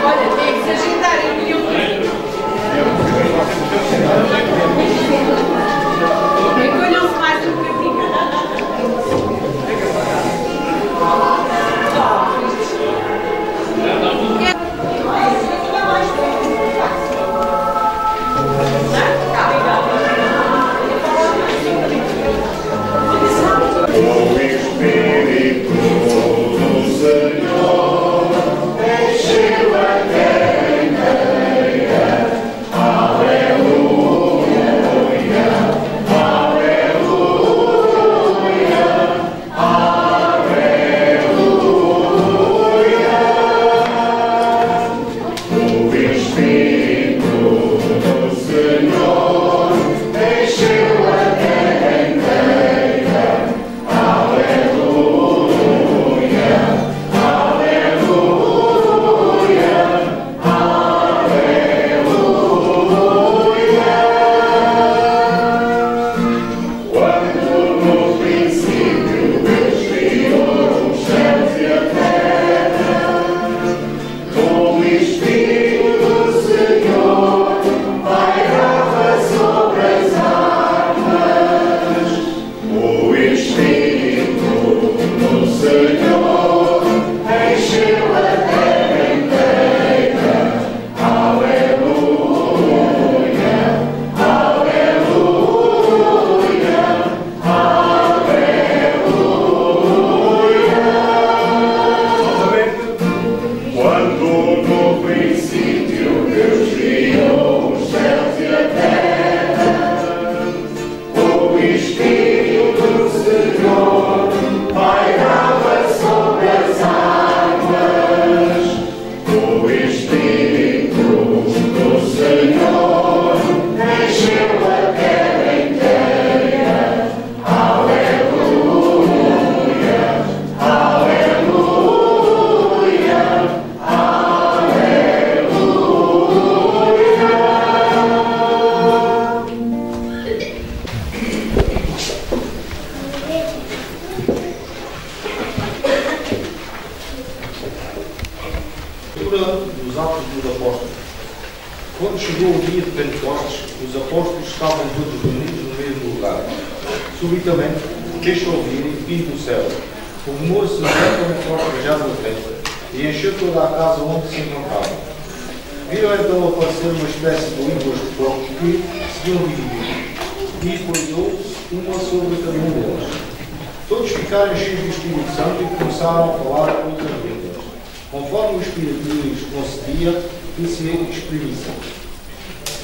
Olha, tem que se agitarem e recolham-se mais um bocadinho. Dos Atos dos Apóstolos. Quando chegou o dia de Pentecostes, os apóstolos estavam todos reunidos no mesmo lugar. Subitamente, deixou ouvir, vindo do céu, o rumor semelhante a um forte rajado de vento, e encheu toda a casa onde se encontravam. Viram então aparecer uma espécie de línguas de fogo que se iam dividir, e pousou-se uma sobre cada um deles. Todos ficaram cheios do Espírito Santo e começaram a falar outras línguas, conforme o Espírito lhes concedia que se exprimissem.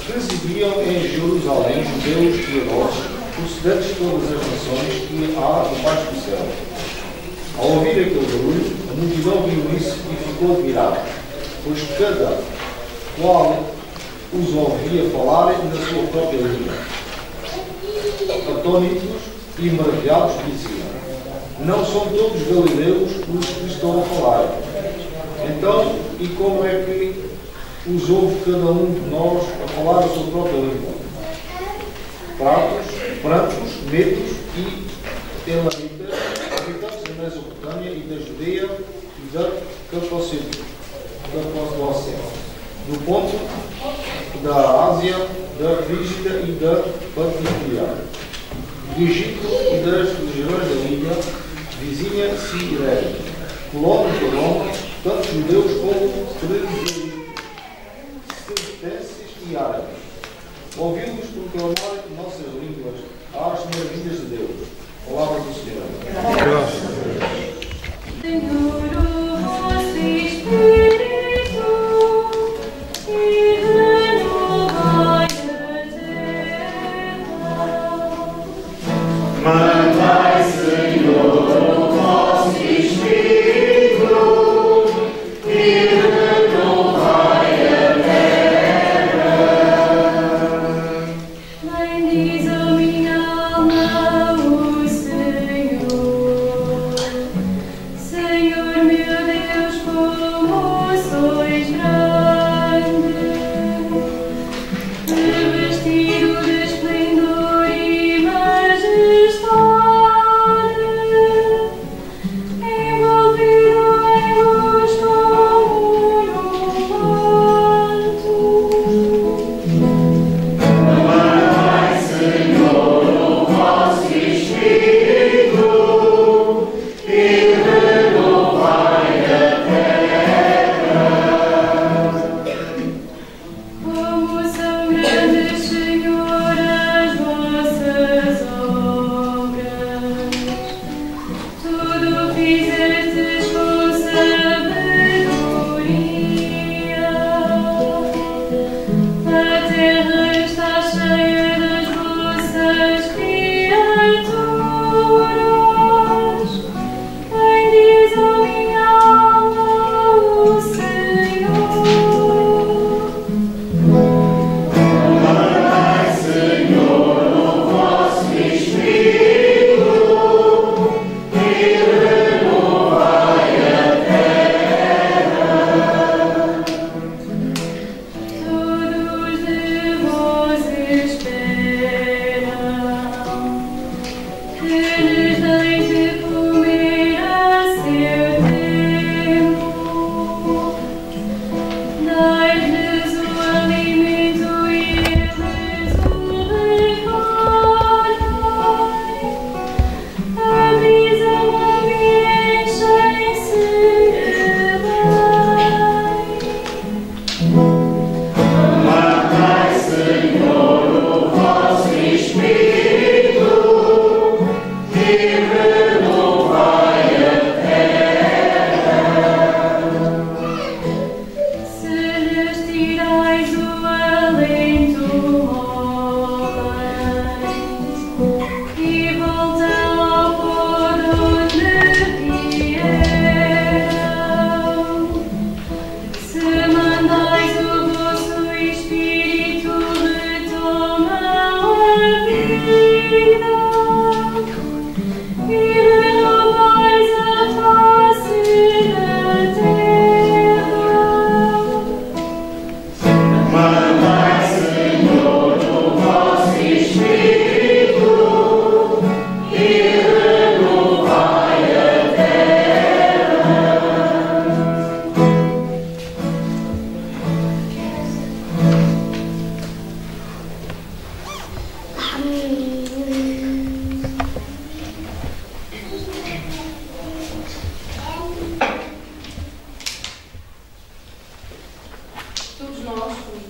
Residiam em Jerusalém judeus piedosos, procedentes de todas as nações que há debaixo do céu. Ao ouvir aquele barulho, a multidão viu isso e ficou admirada, pois cada qual os ouvia falarem na sua própria língua. Atônitos e maravilhados diziam: não são todos galileus os que estão a falar? Então, e como é que os ouve cada um de nós a falar a sua própria língua? Prantos, medos e elamitas, habitantes da Mesopotâmia e da Judeia e da Capadócia, do ponto da Ásia, da Frígia e da Panfilia, do Egito e das regiões da Líbia, vizinha Cirene, colónias de Roma, tanto judeus como celtenses e árabes. Ouvi-los proclamar em nossas línguas as maravilhas de Deus. Palavra do Senhor. Graças. Mandai, Senhor, o vosso Espírito e renovai a terra. Bendiz a minha alma.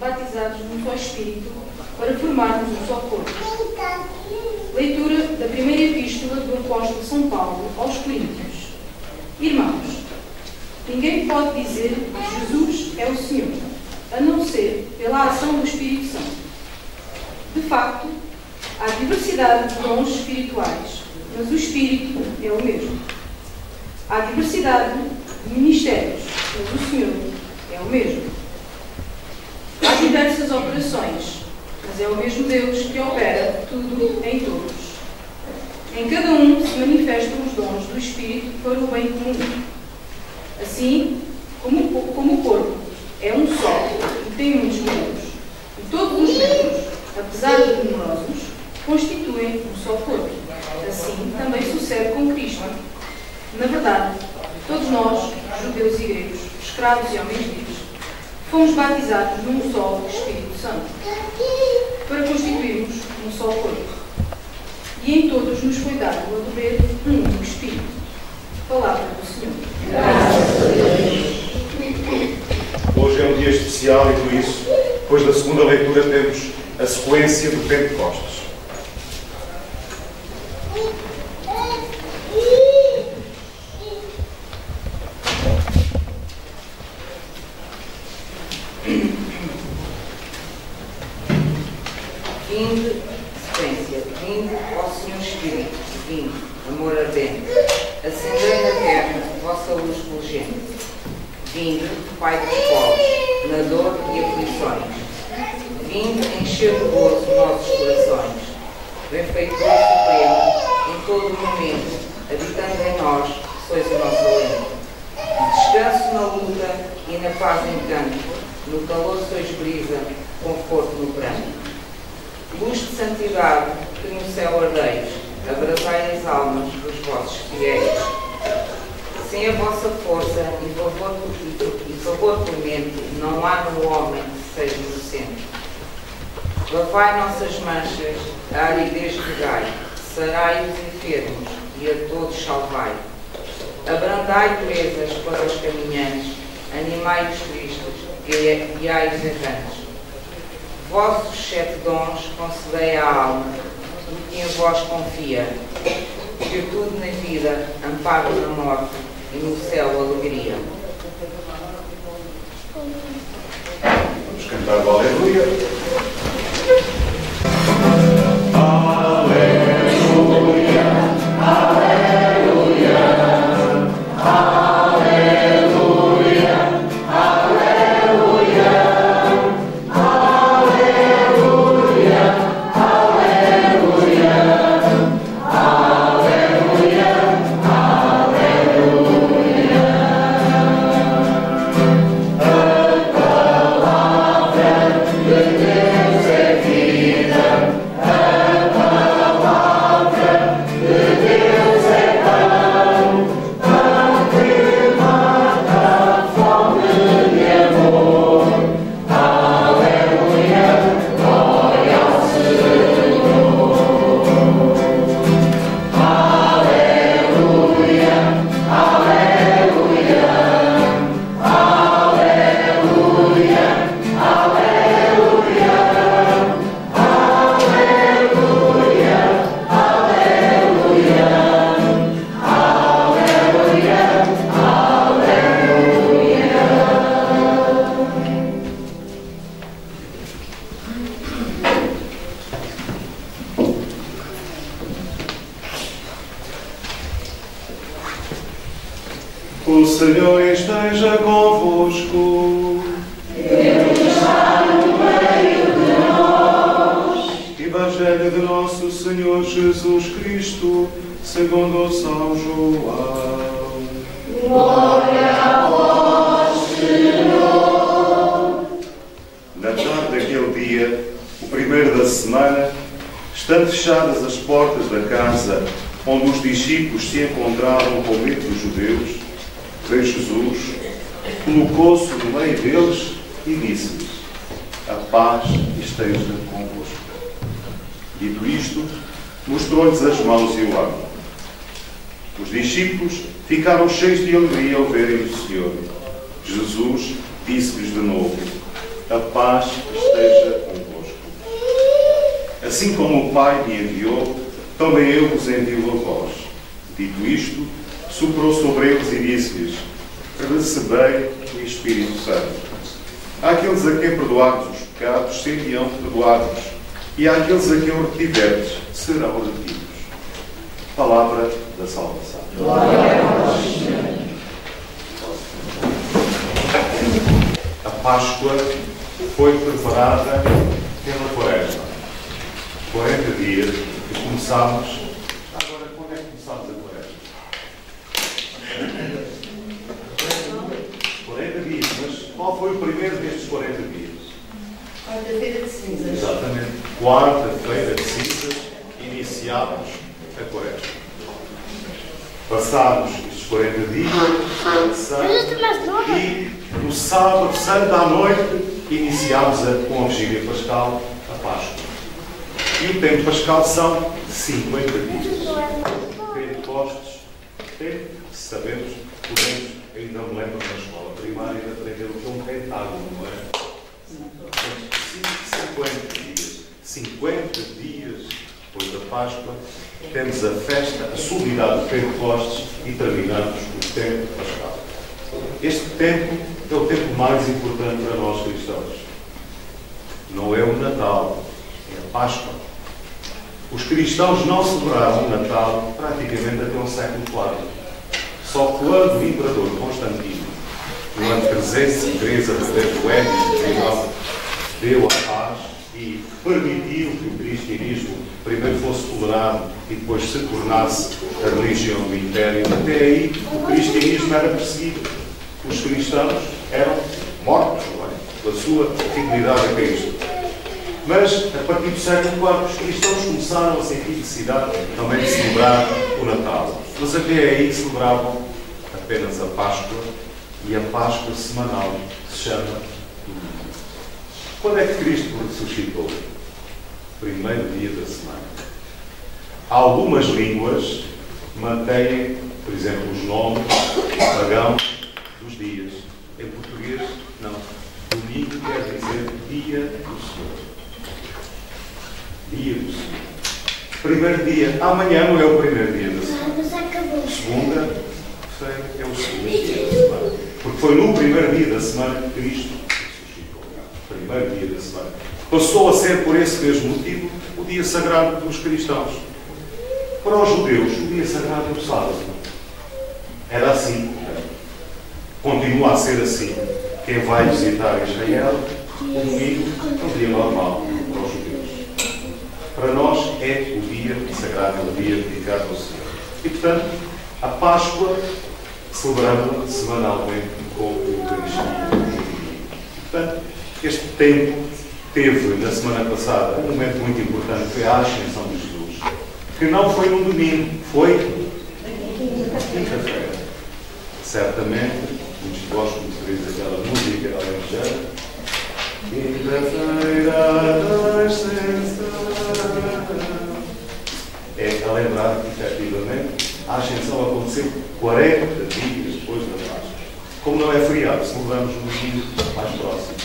batizados num só Espírito, para formarmos um só corpo. Leitura da primeira epístola do apóstolo São Paulo aos Coríntios. Irmãos, ninguém pode dizer que Jesus é o Senhor, a não ser pela ação do Espírito Santo. De facto, há diversidade de dons espirituais, mas o Espírito é o mesmo. Há diversidade de ministérios, mas o Senhor é o mesmo. Há diversas operações, mas é o mesmo Deus que opera tudo em todos. Em cada um se manifestam os dons do Espírito para o bem comum. Assim, como o corpo é um só e tem muitos membros, e todos os membros, apesar de numerosos, constituem um só corpo. Assim também sucede com Cristo. Na verdade, todos nós, judeus e gregos, escravos e homens livres, fomos batizados num só Espírito Santo, para constituirmos um só corpo. E em todos nos foi dado a beber um único Espírito. Palavra do Senhor. Hoje é um dia especial e por isso, depois da segunda leitura, temos a sequência do Pentecostes. Vinde, sequência, vinde, ó Senhor Espírito, vinde, amor ardente, acendei na terra vossa luz fulgente. Vinde, Pai dos povos, na dor e aflições. Vinde, encher de gozo nossos corações. Benfeitor supremo, em todo o momento, habitando em nós, sois o nosso alento. Descanso na luta e na paz encanto, no calor sois brisa, conforto no pranto. Luz de santidade, que no céu ardeis, abrasai as almas dos vossos fiéis. Sem a vossa força e favor clemente, não há no homem que seja inocente. Lavai nossas manchas, a aridez regai, sarai os enfermos e a todos salvai. Abrandai presas para os caminhantes, animai os tristes e guiai os errantes. Vossos 7 dons concedei à alma, do que em vós confia, virtude na vida, amparo na morte e no céu alegria. Vamos cantar o Aleluia. Yeah. O Senhor esteja convosco. Ele está no meio de nós. Evangelho de nosso Senhor Jesus Cristo, segundo São João. Glória a vós, Senhor. Na tarde daquele dia, o primeiro da semana, estando fechadas as portas da casa onde os discípulos se encontravam com medo dos judeus, veio Jesus, colocou-se no meio deles e disse-lhes: a paz esteja convosco. Dito isto, mostrou-lhes as mãos e o ângulo. Os discípulos ficaram cheios de alegria ao verem o Senhor. Jesus disse-lhes de novo: a paz esteja convosco. Assim como o Pai me enviou, também eu vos envio a vós. Dito isto, soprou sobre eles e disse-lhes: recebei o Espírito Santo. Àqueles a quem perdoardes os pecados, seriam perdoados, e àqueles a quem o retiverdes, serão retidos. Palavra da salvação. Glória a vós, Senhor. A Páscoa foi preparada pela Quaresma. 40 dias que começámos. Agora, quando é que começámos a Quaresma? 40 dias, mas qual foi o primeiro destes 40 dias? Quarta-feira de cinzas. Exatamente. Quarta-feira de cinzas, iniciámos a Quaresma. Passámos estes 40 dias, e no sábado santo à noite iniciámos com a vigília pascal, a Páscoa. E o tempo pascal são 50 dias. Pentecostes, tempo que sabemos, podemos, ainda me lembro na escola primária, de aprender o que é um pentágono, não é? 50 dias. 50 dias depois da Páscoa, temos a festa, a solenidade de Pentecostes e terminamos o tempo pascal. Este tempo é o tempo mais importante para nós cristãos. Não é o Natal, é a Páscoa. Os cristãos não celebraram o Natal praticamente até o século IV. Só quando o imperador Constantino, no ano 313, através do Edito de deu a paz e permitiu que o cristianismo primeiro fosse tolerado e depois se tornasse a religião do Império. Até aí o cristianismo era perseguido. Os cristãos eram mortos, não é? Pela sua fidelidade a Cristo. Mas, a partir do século IV, os cristãos começaram a sentir necessidade também de celebrar o Natal. Mas até aí celebravam apenas a Páscoa e a Páscoa semanal, que se chama domingo. Quando é que Cristo ressuscitou? Primeiro dia da semana. Algumas línguas mantêm, por exemplo, os nomes pagãos dos dias. Em português, não. Domingo quer dizer dia do Senhor. Dia do Senhor. Primeiro dia. Amanhã não é o primeiro dia da semana. Segunda-feira é o segundo dia da semana. Porque foi no primeiro dia da semana que Cristo ressuscitou. Primeiro dia da semana. Passou a ser, por esse mesmo motivo, o dia sagrado dos cristãos. Para os judeus, o dia sagrado é o sábado. Era assim. Continua a ser assim. Quem vai visitar Israel, o domingo é um dia normal para os judeus. Para nós é o dia sagrado, o dia dedicado ao Senhor. E, portanto, a Páscoa celebramos semanalmente com o Eucaristia. Portanto, este tempo teve, na semana passada, um momento muito importante, foi a Ascensão de Jesus, que não foi num domingo, foi na quinta-feira. Certamente, muitos de vós conhecereis aquela música da Evangelho. Quinta-feira da Ascensão. É a lembrar que, efetivamente, a Ascensão aconteceu 40 dias depois da Páscoa. Como não é feriado, celebramos no domingo mais próximo.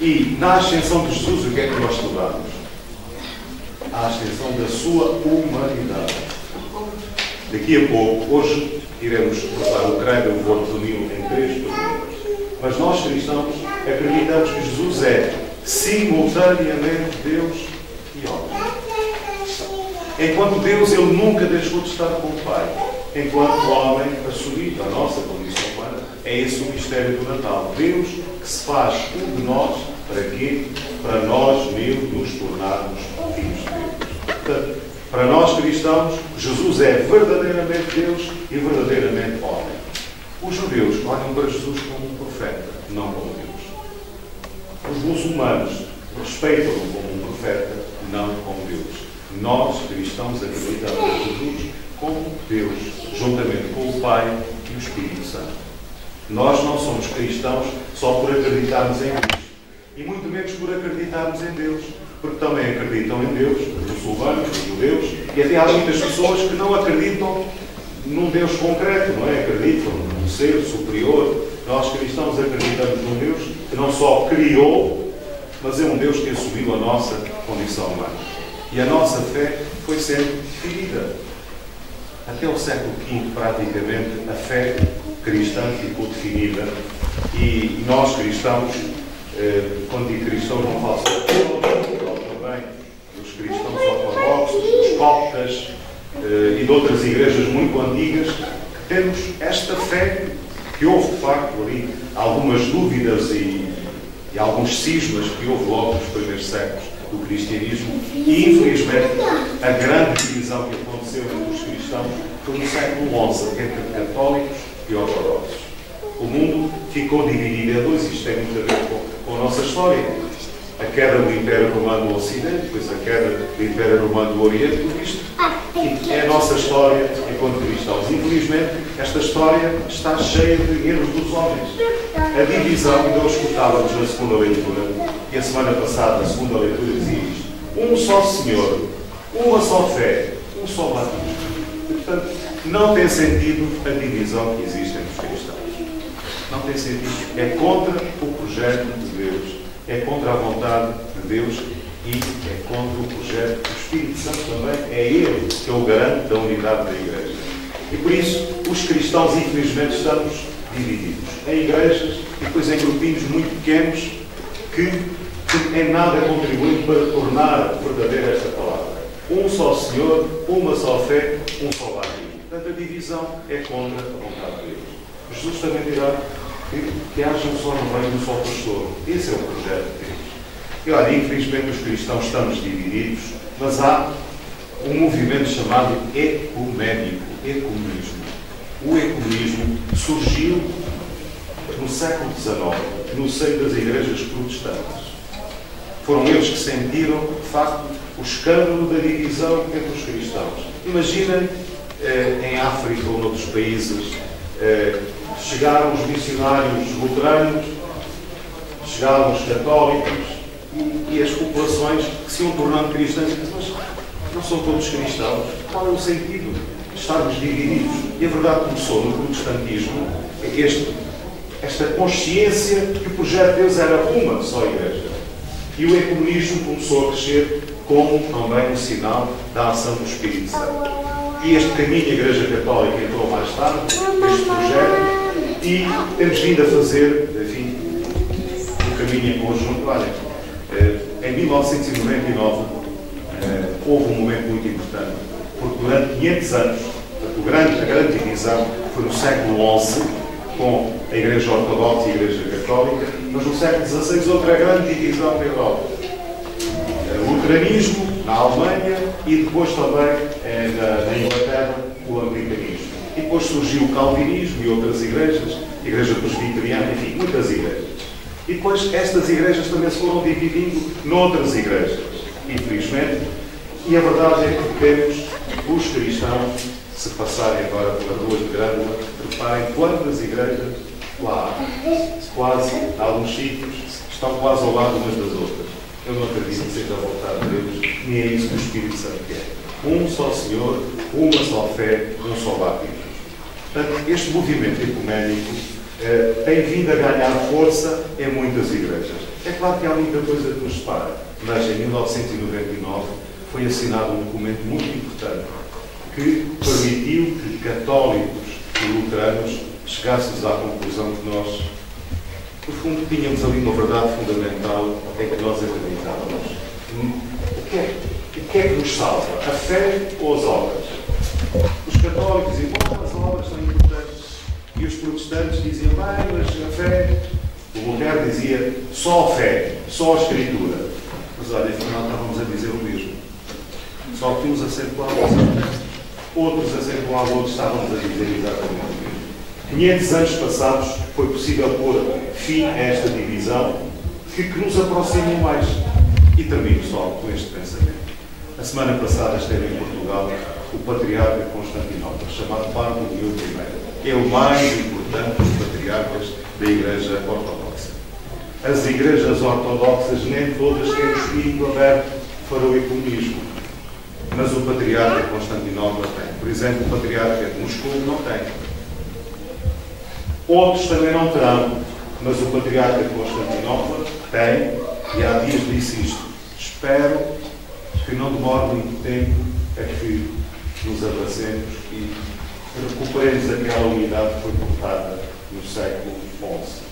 E na ascensão de Jesus, o que é que nós celebramos? A ascensão da sua humanidade. Daqui a pouco, hoje, iremos rezar o credo, eu vou resumi-lo em 3 perguntas. Mas nós, cristãos, acreditamos que Jesus é simultaneamente Deus e homem. Enquanto Deus, Ele nunca deixou de estar com o Pai. Enquanto o homem assumiu a nossa condição é esse o mistério do Natal. Deus que se faz um de nós, para quê? Para nós nele nos tornarmos filhos de Deus. Portanto, para nós cristãos, Jesus é verdadeiramente Deus e verdadeiramente homem. Os judeus olham para Jesus como um profeta, não como Deus. Os muçulmanos respeitam-no como um profeta, não como Deus. Nós, cristãos, acreditamos em Jesus como Deus, juntamente com o Pai e o Espírito Santo. Nós não somos cristãos só por acreditarmos em Cristo, e muito menos por acreditarmos em Deus, porque também acreditam em Deus, os muçulmanos, os judeus, e até há muitas pessoas que não acreditam num Deus concreto, não é? Acreditam num ser superior. Nós cristãos acreditamos num Deus que não só criou, mas é um Deus que assumiu a nossa condição humana. E a nossa fé foi sempre definida. Até o século V, praticamente, a fé cristã ficou definida. E nós, cristãos, quando digo cristãos, não falo só também dos cristãos ortodoxos, dos coptas e de outras igrejas muito antigas, que temos esta fé, que houve, de facto, ali algumas dúvidas e alguns cismas que houve logo nos primeiros séculos do cristianismo, e infelizmente a grande divisão que aconteceu entre os cristãos foi no século XI, entre católicos e ortodoxos. O mundo ficou dividido em dois, isto tem muito a ver com a nossa história. A queda do Império Romano no Ocidente, depois a queda do Império Romano no Oriente, tudo isto é a nossa história enquanto cristãos. Infelizmente, esta história está cheia de erros dos homens. A divisão, ainda hoje escutávamos na segunda leitura, e a semana passada, a segunda leitura dizia isto: um só Senhor, uma só fé, um só batismo. Portanto, não tem sentido a divisão que existe entre os cristãos. Não tem sentido. É contra o projeto de Deus, é contra a vontade de Deus e é contra o projeto do Espírito Santo também. É Ele que é o garante da unidade da Igreja. E por isso, os cristãos, infelizmente, estamos divididos em igrejas e depois em grupinhos muito pequenos que em nada contribuem para tornar verdadeira esta palavra. Um só Senhor, uma só fé, um só batismo. Portanto, a divisão é contra a vontade de Deus. Jesus também dirá que haja um só rebanho, um só pastor. Esse é o projeto de Deus. E olha, infelizmente os cristãos estamos divididos, mas há um movimento chamado ecuménico, ecumenismo. O ecumenismo surgiu no século XIX, no seio das igrejas protestantes. Foram eles que sentiram, de facto, o escândalo da divisão entre os cristãos. Imaginem, em África ou noutros países, chegaram os missionários luteranos, chegaram os católicos e as populações que se iam tornando cristãs. Mas não são todos cristãos. Qual é o sentido de estarmos divididos? E a verdade começou no protestantismo, esta consciência que o projeto de Deus era uma só igreja. E o ecumenismo começou a crescer como também um sinal da ação do Espírito Santo. E este caminho, a Igreja Católica entrou mais tarde, este projeto, e temos vindo a fazer, enfim, um caminho em conjunto. Olha, em 1999 houve um momento muito importante, porque durante 500 anos, a grande divisão foi no século XI, com a Igreja Ortodoxa e a Igreja Católica, mas no século XVI outra grande divisão na Europa. O luteranismo na Alemanha e depois também na Inglaterra o anglicanismo. E depois surgiu o calvinismo e outras igrejas, a Igreja Presbiteriana, enfim, muitas igrejas. E depois estas igrejas também se foram dividindo noutras igrejas, infelizmente. E a verdade é que vemos os cristãos, se passarem agora pelas ruas de Grândola, reparem quantas igrejas lá há. Quase, em alguns sítios, estão quase ao lado umas das outras. Eu não acredito que seja a vontade de Deus, nem é isso que o Espírito Santo quer. Um só Senhor, uma só fé, um só batismo. Portanto, este movimento ecuménico tem vindo a ganhar força em muitas igrejas. É claro que há muita coisa que nos separa, mas em 1999 foi assinado um documento muito importante que permitiu que católicos e luteranos chegássemos à conclusão que nós, no fundo, tínhamos ali uma verdade fundamental em que nós acreditávamos. O que é que nos salva? A fé ou as obras? Os católicos diziam, as obras são importantes. E os protestantes diziam, só a fé, só a Escritura. Mas olha, afinal estávamos a dizer o mesmo. Só que uns acentuavam outros acentuavam, outros estávamos a dizer exatamente o mesmo. 500 anos passados foi possível pôr fim a esta divisão que nos aproximam mais. E termino só com este pensamento. A semana passada esteve em Portugal o patriarca de Constantinopla, chamado Bartolomeu I. É o mais importante dos patriarcas da Igreja Ortodoxa. As igrejas ortodoxas nem todas têm o espírito aberto para o ecumenismo, mas o patriarca de Constantinopla tem. Por exemplo, o patriarca de Moscou não tem. Outros também não terão, mas o patriarca de Constantinopla tem, e há dias disse isto. Espero que não demore muito tempo a que nos abracemos e recuperemos aquela unidade que foi cortada no século XI.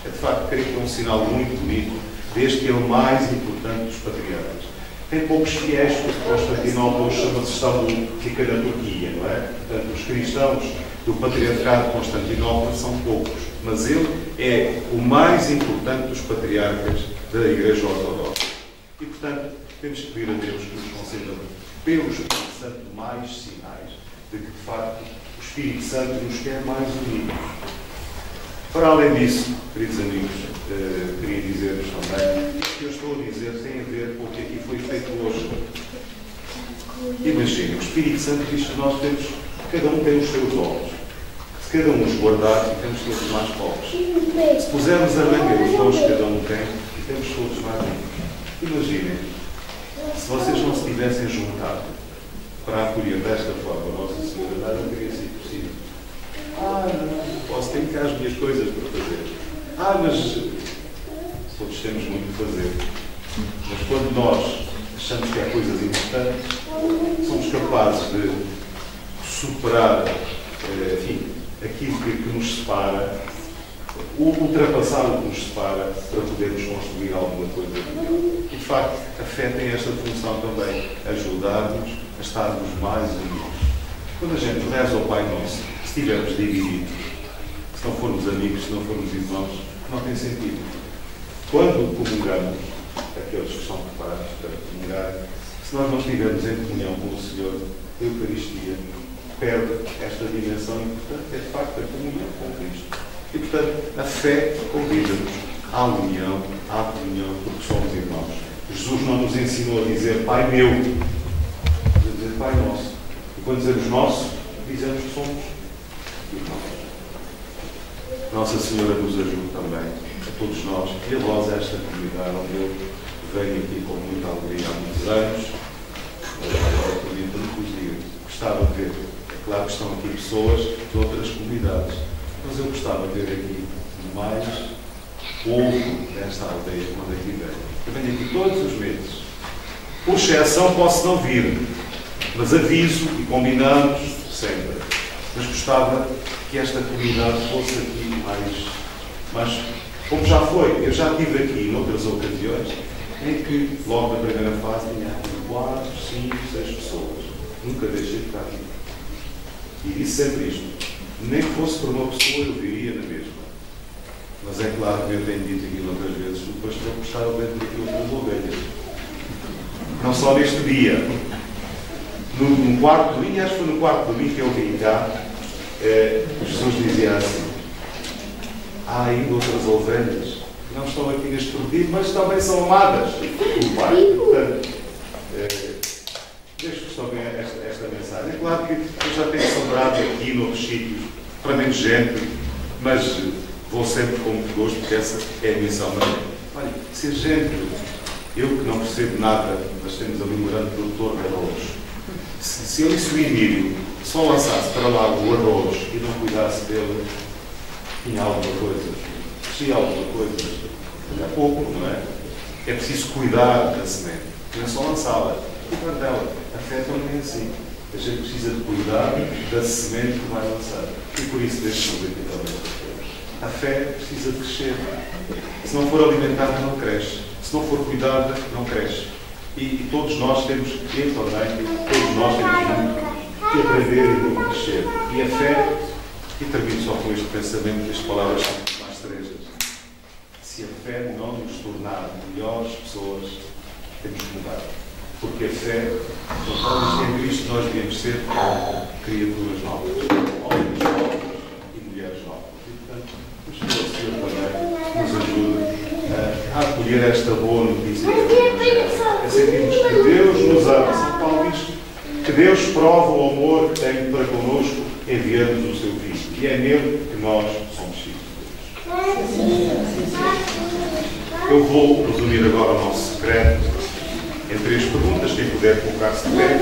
É de facto, creio que é um sinal muito bonito, desde que é o mais importante dos patriarcas. Tem poucos fiéis, porque Constantinopla hoje chama-se Estado, fica na Turquia, não é? Portanto, os cristãos do patriarcado de Constantinopla são poucos, mas ele é o mais importante dos patriarcas da Igreja Ortodoxa. E, portanto, temos que pedir a Deus que nos conceda, pelo Espírito Santo, mais sinais de que, de facto, o Espírito Santo nos quer mais unidos. Para além disso, queridos amigos, queria dizer-vos também, isto que eu estou a dizer tem a ver com o que aqui foi feito hoje. Imaginem, o Espírito Santo diz que nós temos, cada um tem os seus olhos. Se cada um os guardar, ficamos todos mais pobres. Se pusermos a manga os dons que cada um tem, ficamos todos mais ricos. Imaginem, se vocês não se tivessem juntado para acolher desta forma a Nossa Senhora, nada teria sido possível. Não posso, tenho cá as minhas coisas para fazer. Mas todos temos muito a fazer. Mas quando nós achamos que há coisas importantes, somos capazes de superar, aquilo que nos separa, ultrapassar o que nos separa para podermos construir alguma coisa melhor. E, de facto, a fé tem esta função também, ajudar-nos a estarmos mais unidos. Quando a gente reza ao Pai Nosso, se estivermos divididos, se não formos amigos, se não formos irmãos, não tem sentido. Quando comungamos, aqueles que são preparados para comungar, se nós não estivermos em comunhão com o Senhor, a Eucaristia perde esta dimensão importante, é de facto a comunhão com Cristo. E, portanto, a fé convida-nos à união, à comunhão, porque somos irmãos. Jesus não nos ensinou a dizer Pai meu, mas a dizer Pai nosso. E quando dizemos nosso, dizemos que somos irmãos. Nossa Senhora nos ajude também, a todos nós, e a vós, esta comunidade onde eu venho aqui com muita alegria há muitos anos, agora podia introduzir, gostava de ver. É claro que estão aqui pessoas de outras comunidades, mas eu gostava de ver aqui mais povo desta aldeia quando aqui venho. Eu venho aqui todos os meses. Por exceção posso não vir, mas aviso e combinamos sempre. Mas gostava que esta comunidade fosse aqui mais como já foi. Eu já estive aqui noutras ocasiões em que logo na primeira fase tinha aqui 4, 5, 6 pessoas. Nunca deixei de estar aqui. E disse sempre isto. Nem que fosse por uma pessoa, eu viria na mesma. Mas é claro que eu tenho dito aquilo outras vezes, o pastor gostava de ter aqui outras ovelhas. Não só neste dia. No quarto domingo, acho que foi no quarto domingo que eu vim cá, Jesus dizia assim, há ainda outras ovelhas que não estão aqui neste perdido, mas também são amadas pelo Pai. Portanto, deixo-vos também esta mensagem. É claro que eu já tenho celebrado aqui noutros sítios para menos gente, mas vou sempre com muito gosto, porque essa é a missão. Mas, olha, se a gente, eu que não percebo nada, mas temos ali um grande produtor de arroz, se eu e o Emílio só lançasse para lá o arroz e não cuidasse dele, tinha alguma coisa, tinha alguma coisa, mas é pouco, não é? É preciso cuidar da semente, não é só lançá-la, cuidar dela. A fé também é assim. A gente precisa de cuidar da semente que vai lançar. E por isso deixamos aqui também. A fé precisa de crescer. Se não for alimentada, não cresce. Se não for cuidada, não cresce. E todos nós temos, eu também, todos nós temos muito que aprender e muito crescer. E a fé, e termino só com este pensamento, estas palavras mais trejas. se a fé não nos tornar melhores pessoas, temos que mudar. Porque a fé, em Cristo, nós devemos ser criaturas novas, homens novos e mulheres novas. E, portanto, o Senhor também nos ajude a acolher esta boa notícia do Evangelho. É sentirmos que Deus nos ama. São Paulo diz que Deus prova o amor que tem para connosco enviando-nos o seu Filho. E é nele que nós somos filhos de Deus. Eu vou resumir agora o nosso secreto em 3 perguntas. Quem puder colocar-se de pé.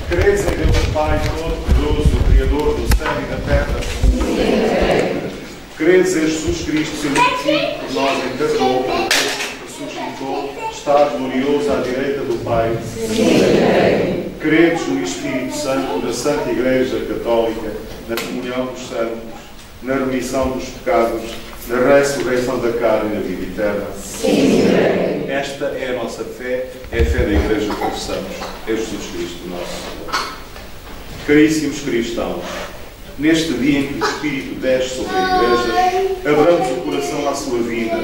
Credes em Deus Pai Todo-Poderoso, o Criador do céu e da terra? Sim. Credes em Jesus Cristo, seu Filho, por nós encarnou, ressuscitou, está glorioso à direita do Pai? Sim. Credes no Espírito Santo, na Santa Igreja Católica, na comunhão dos santos, na remissão dos pecados, na ressurreição da carne e na vida eterna? Sim. Esta é a nossa fé, é a fé da Igreja que professamos, é Jesus Cristo, nosso Senhor. Caríssimos cristãos, neste dia em que o Espírito desce sobre a Igreja, abramos o coração à sua vida,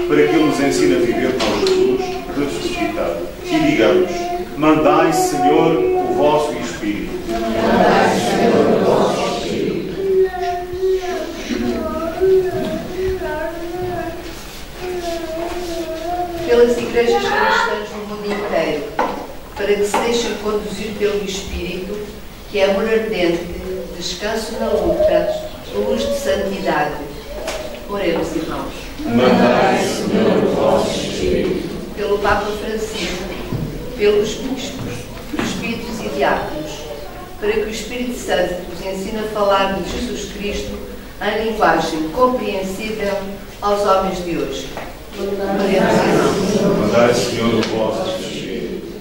para que Ele nos ensine a viver com Jesus ressuscitado. E digamos: mandai, Senhor, o vosso Espírito. Mandai, Senhor, o vosso Espírito. Pelas igrejas cristãs no mundo inteiro, para que se deixem conduzir pelo Espírito, que é amor ardente, descanso na luta, luz de santidade. Oremos, irmãos. Mandai, Senhor, o vosso Espírito. Pelo Papa Francisco, pelos bispos, presbíteros e diáconos, para que o Espírito Santo os ensine a falar de Jesus Cristo em linguagem compreensível aos homens de hoje. Mandai, Senhor, o vosso Espírito.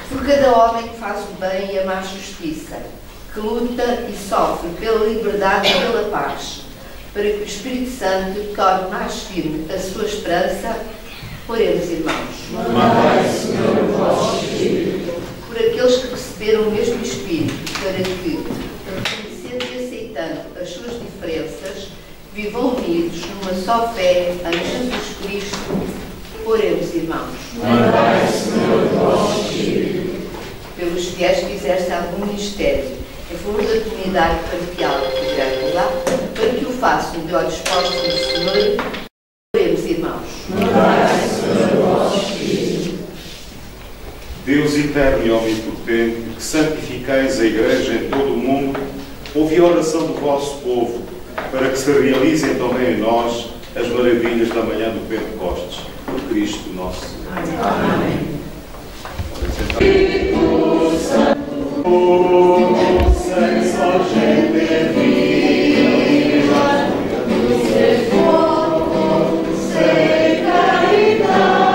Por cada homem que faz o bem e ama a justiça, que luta e sofre pela liberdade e pela paz, para que o Espírito Santo torne mais firme a sua esperança. Oremos, irmãos. Mandai, Senhor, o vosso Espírito. Por aqueles que receberam o mesmo Espírito, para que, reconhecendo e aceitando as suas diferenças, vivam unidos numa só fé em Jesus Cristo. Oremos, irmãos. Mandai, Senhor, o vosso Espírito. Pelos fiéis que exercem algum ministério em favor da comunidade paroquial de Grândola, para que o façam de olhos postos no Senhor. Oremos, irmãos. Mandai, Senhor, o vosso Espírito. Deus eterno e omnipotente, que santificais a Igreja em todo o mundo, ouvi a oração do vosso povo, para que se realizem também em nós as maravilhas da manhã do Pentecostes. Por Cristo nosso Senhor. Amém. Espírito Santo, senso gente viva, se fogo, se caridade.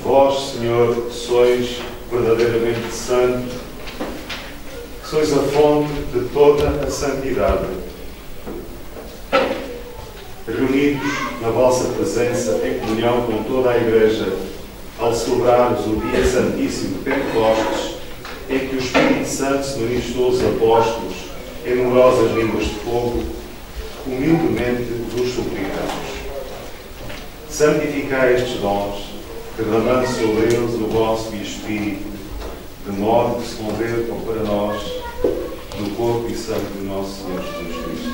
Vós, Senhor, sois verdadeiramente santo, sois a fonte de toda a santidade. Reunidos na vossa presença em comunhão com toda a Igreja, ao celebrarmos o dia santíssimo de Pentecostes, em que o Espírito Santo se manifestou aos apóstolos em numerosas línguas de fogo, humildemente vos suplicamos. Santificai estes dons, derramando sobre eles o vosso Espírito, de modo que se convertam para nós no corpo e sangue do nosso Senhor Jesus Cristo.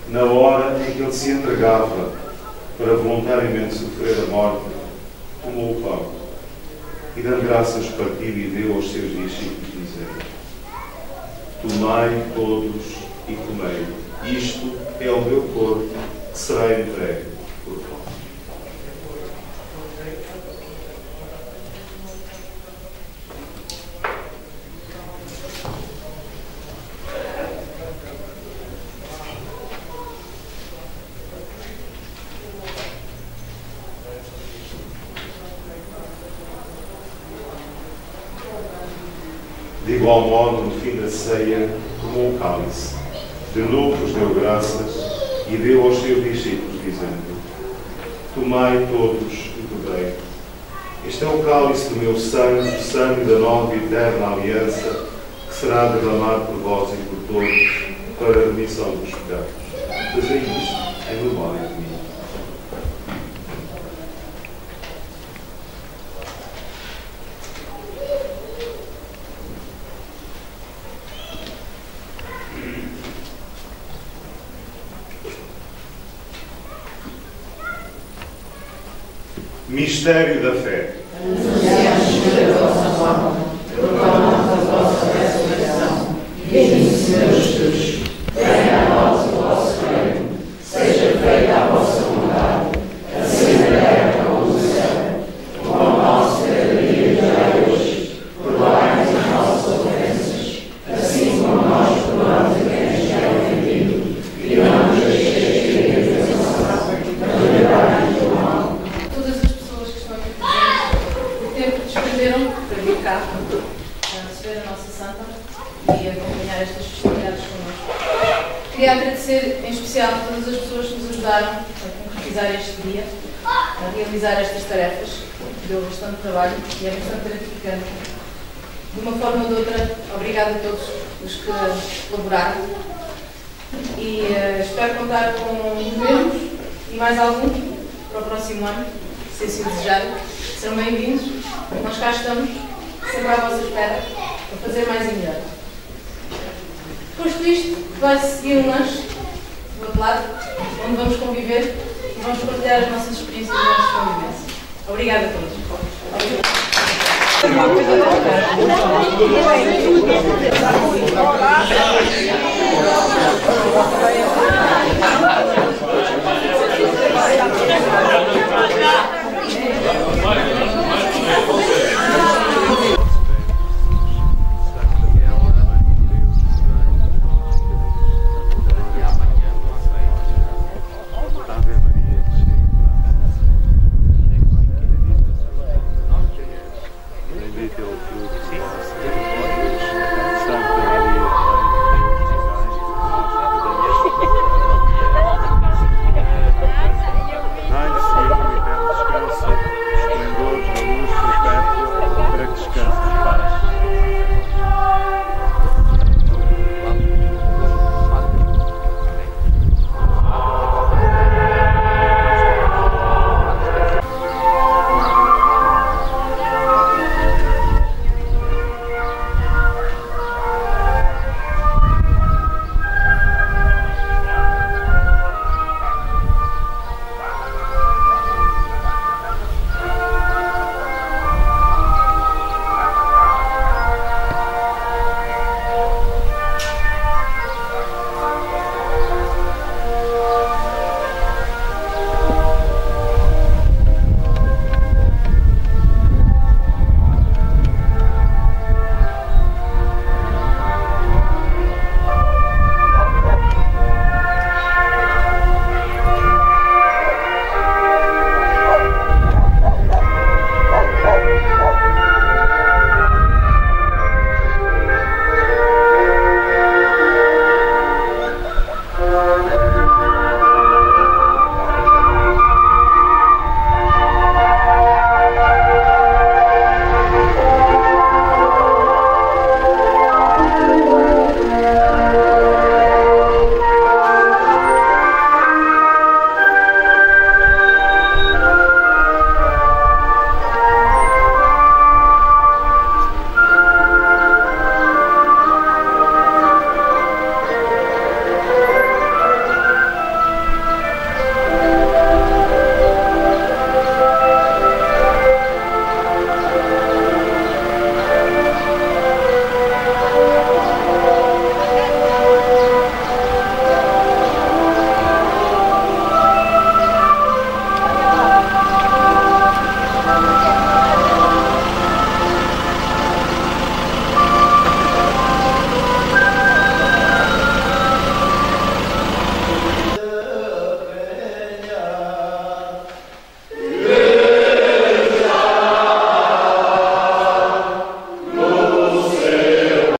Na hora em que ele se entregava para voluntariamente sofrer a morte, tomou o pão e, dando graças, partiu e deu aos seus discípulos, dizendo: tomai todos e comei, isto é o meu corpo que será entregue por vós. De igual modo, no fim da ceia, tomou o cálice, de novo vos deu graças e deu aos seus discípulos, dizendo: tomai todos e bebei. Este é o cálice do meu sangue, o sangue da nova e eterna aliança, que será derramado por vós e por todos para a remissão dos pecados. Fazei isto em memória de mim. Mistério da fé. Anunciamos a vossa morte, proclamamos a vossa ressurreição. Vinde, Senhor Jesus, venha a nós o vosso reino, seja feita a vossa vontade, assim na terra como no céu. O pão nosso de cada dia nos dai hoje, perdoai-nos as nossas ofensas, assim como nós perdoamos a quem nos tem ofendido, e não nos deixeis cair em tentação, mas livrai-nos do mal. Todas as pessoas que estão aqui presentes, o tempo que despenderam para vir cá, para receber a nossa Santa e acompanhar estas festividades connosco. Queria agradecer em especial a todas as pessoas que nos ajudaram a concretizar este dia, a realizar estas tarefas, que deu bastante trabalho e é bastante gratificante. De uma forma ou de outra, obrigado a todos os que colaboraram e espero contar com os mesmos e mais alguns para o próximo ano, se assim desejarem. Serão bem-vindos. Nós cá estamos, sempre à vossa espera, para fazer mais e melhor. Depois disto, vai-se seguir um lanche do outro lado, onde vamos conviver e vamos partilhar as nossas experiências e as nossas convivências. Obrigada a todos.